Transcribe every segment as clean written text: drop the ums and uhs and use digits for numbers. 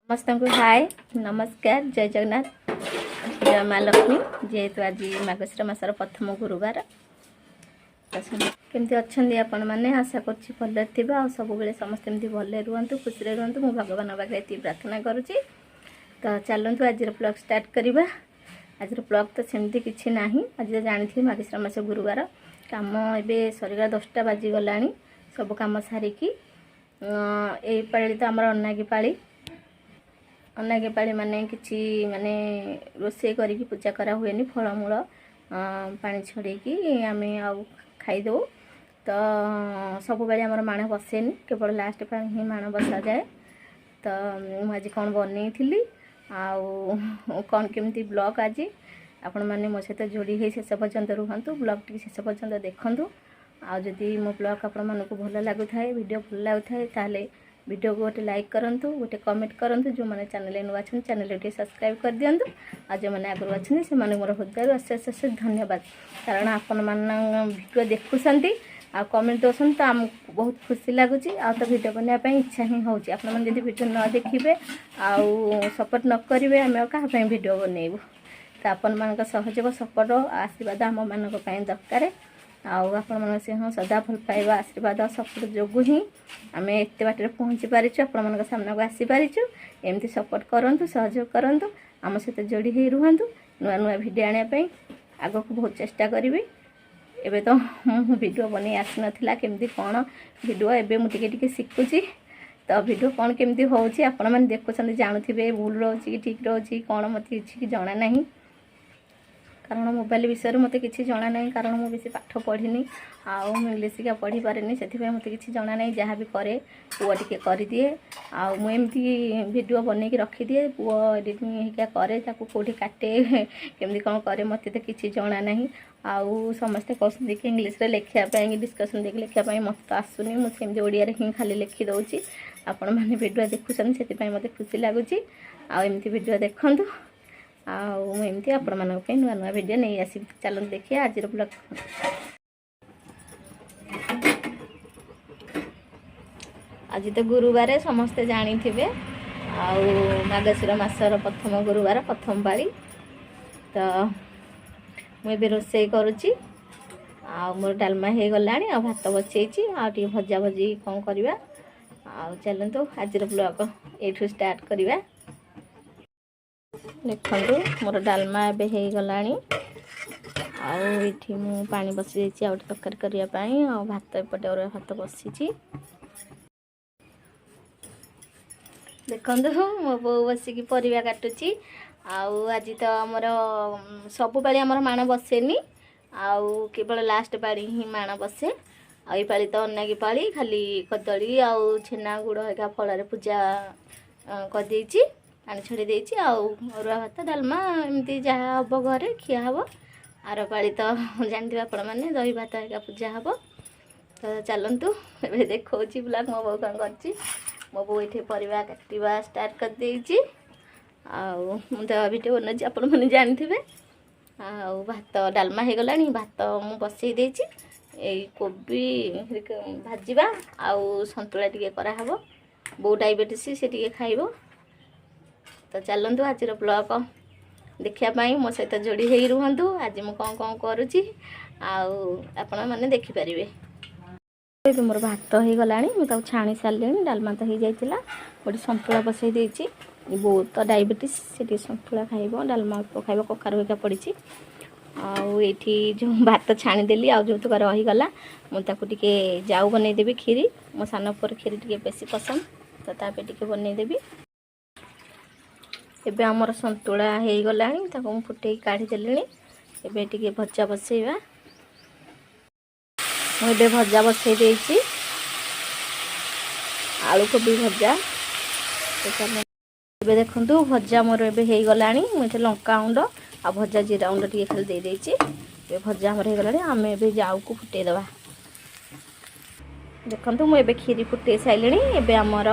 समस्त को हाय नमस्कार जय जगन्नाथ जय माँ लक्ष्मी जेहेतु आज मार्गशीर मासर प्रथम गुरुवार केमती अच्छा आपण मैंने आशा कर सब समस्त भले रुहतु खुशी रुहतु मु भगवान पाखे ये प्रार्थना करुँची। तो चलतु आज ब्लॉग स्टार्ट करवा। आज ब्लॉग तो सेमती किसी ना आज जानी मार्गशीर मास गुरुवार कम ए सरीगला 10टा बाजिगला सब कम सारिकी यही पाली तो आमर अनागी पाली माने किसी माने रोसे करी पूजा करा हुए फलमूल पानी छड़ेकी आम आउ खाईदे। तो सब बेले आमर माण बसेनी केवल लास्ट पानी ही माण बसा जाए। तो मुझे कौन बनई थी आउ कौन केमती ब्लॉग आज आपण मैंने मो सहित जोड़ी है शेष पर्यंत रुहतु ब्लॉग टी शेष पर्यंत देखूँ। आदि मो ब्लॉग आपण मानक भल लगुए वीडियो भल लगुए ताले वीडियो को गोटे लाइक करूँ गोटे कमेंट करूँ। जो मैंने चैनल नुआ अच्छे चैनल टे सब्सक्राइब कर दिंतु आज जो मैंने आगुरी अच्छे से मोर हृदय अशेष अशेष धन्यवाद कारण आपण मान वीडियो देखुंट आ कमेंट दौरान तो आमको बहुत खुशी लगुच आ तो वीडियो बनाने इच्छा ही हो आपड़ी वीडियो न देखिए आउ सपोर्ट न करेंगे आम क्या वीडियो बनइबू। तो आपण मान सहयोग सपोर्ट आशीर्वाद आम मान दरकार आपण मन से हाँ सदा भल पाइबा आशीर्वाद सपोर्ट जो ही आम एत बाटर पहुँची पारिचु आपण मान सामना को आसी पारिचु। एमती सपोर्ट करूँ सहयोग करूँ आम सहित जोड़ी ही रुहतु नुआ नुआ वीडियो आने आग को बहुत चेष्टा करी। एबे तो वीडियो बन आसी नाला केमती कौन वीडियो एबे मुझे टिके शिखुची। तो वीडियो कौन केमती होची आपण मैंने देखुं जानूे भूल रोचे कि ठीक रोचे कौन मत कि जना नहीं कारण मोबाइल विषय में मत कि जना ना कारण मुझे बेसी पाठ पढ़ी आउ इंग्लीश क्या पढ़ी पारे से मत कि जना ना जहाँ भी करे पुआ टे कर दिए आमती भिडियो बनई रखिदिए पुआ एडिटिंग क्या करे कौटी काटे केमती कौन करे मत तो किसी जना ना आउ समस्ते कहते कि इंग्लीश लिखापी डिस्कसन देख लिखापी मत तो आसुनी मुझे ओडिया हिं खाली लिखिदे आपण मैंने वीडियो देखुं से मत खुशी लगुच आमती वीडियो देखूँ आमती आपण मान नुआ नुआ वीडियो नहीं आस चलते देखिए आज ब्लॉग। आज तो गुरुवार समस्ते जानी थे आउ मार्गशीर मासर प्रथम गुरुवार प्रथम पाली। तो मुझे रोसे करुच्ची मोर डालमा हो गला भात बचेची आगे भजा भजी कौन करवा चलतु आज ब्लॉग ये स्टार्ट करवा। देखो मोर डालमा एबे हो गला आठी मु पानी बसी जाइए आउट तरकारी करने भात एपटे और भात बसी। देखो मो बो बसिकी परिवा काटुची आज तो आमर सबु पाली आमर माण बसेनी आउ केवल लास्ट पाली ही माण बसे आई पाली तो अनागी पाली खाली कदली आउ छेना गुड़ एका फल पूजा कर पानी छड़ी देती अरुआ भात डालमा एमती जहाँ हम घरे खिया हम आर पाली तो जानते आपण मैंने दही भात एका पूजा हम। तो चलतु ए देखा ब्लॉग मो बो कौन कर मो बो ये परिवा काटा स्टार्ट कर देती मुझे वीडियो बनाई आपण मैंने जानते भात डालमा हो गला भात मु बसई देती कोबी भाजवा आउ संतुला टिके कराहब बो डायबिटीज से टिके खाइबो। तो चलतु आज ब्लॉग देखापी मो सहित जोड़ी हो रुहतु आज मु कौन कौन करुच्ची आपण मैंने देखिपारे। मोर भात हो गला मुझे छाणी सारे डालमा तो हो जाता गोटे संतुला बसई देती बहुत तो डायबिटीज से संतुला खाइब डालमा अल्प खाइब कखार होगा पड़ी आठी जो भात छाणीदेली आउ जो तुक रहीगला मुझे जाऊ बनईदेवी खीरी मो सान पुर खीरी टे बेसी पसंद तो तापे टे बनईदेवी। एबे आमर संतुला हो गला फुटे काढ़ीदेली एबे टिके भजा बसैवा मुझे भजा बसई देती आलू कोबी भजा। एबे देखंतु भजा मोर एबे हो गला मुझे लंका गुंड आ भजा जीरा गुंड टे खाली दे देछि ए भजा हमर हो गला आम एबे जाऊ को फुटे दवा। देखंतु मु एबे खीरी फुटे साइलेनी एबे हमर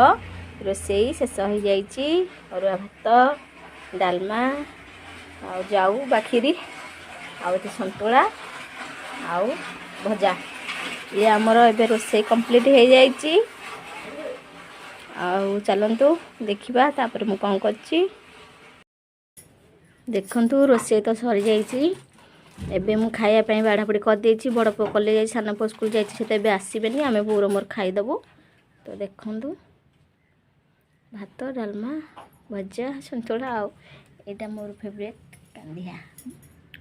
रोसई शेष हो जाइछि अरुआ भात डालमा आ जाऊ बाखीरी आउ संतुला आउ भजा ये आमर एबे रोसई कंप्लीट हो जाइछि आउ चलतु देखा तापर मु कौन करछि देखंतु रोषे तो सरी जाइछि एबे मु खाया पई बाढ़ापड़ी कर देछि बड़ पो कॉलेज जाई साना पो स्कूल जाइछि से एबे आसीबेनी आमे बोर मोर खाई देबो तो देखंतु भात डालमा भजा संतोड़ा आउ एटा मोर फेवरेट कांदिया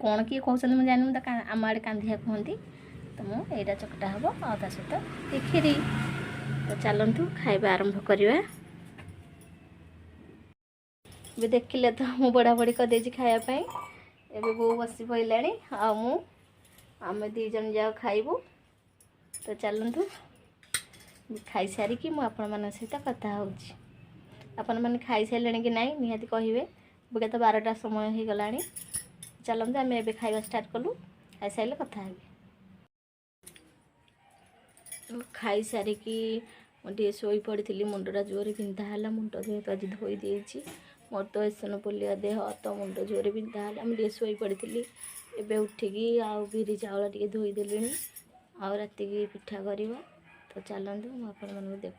कौन किए कहते मुझे जानी तो आम आड़े कांदिया कहती तो मुझे यहाँ चकटा हम आ सहित खीरी तो चलतु खाଇବା आरंभ करवा भी देखिले तो मु बड़ा बड़ी कर खायापी एवं बो बसी पड़ा आम दी जन जाओ खाइबू तो चलतु खाई सारिकी मुझे मान सहित कथा हो आपण मैंने खाई सारे कि नहीं निहाती कहे बुके तो 12टा समय हो गला चलते आम ए खाଇବା स्टार्ट कलु खाई सारे कथा खाई सारिकी मुझे शोई पड़ी मुंडा जोर बिंधा है मुंड जेहतु आज धोई देती मोर तो एसनोपुलिया देह तो मुंड जोर बिंधा है मुझे शोई पड़ी एबे उठिकी आउ बिरी चाउल टे धोईदेली आउ राति की पिठा कर तो चलतु मुझे देख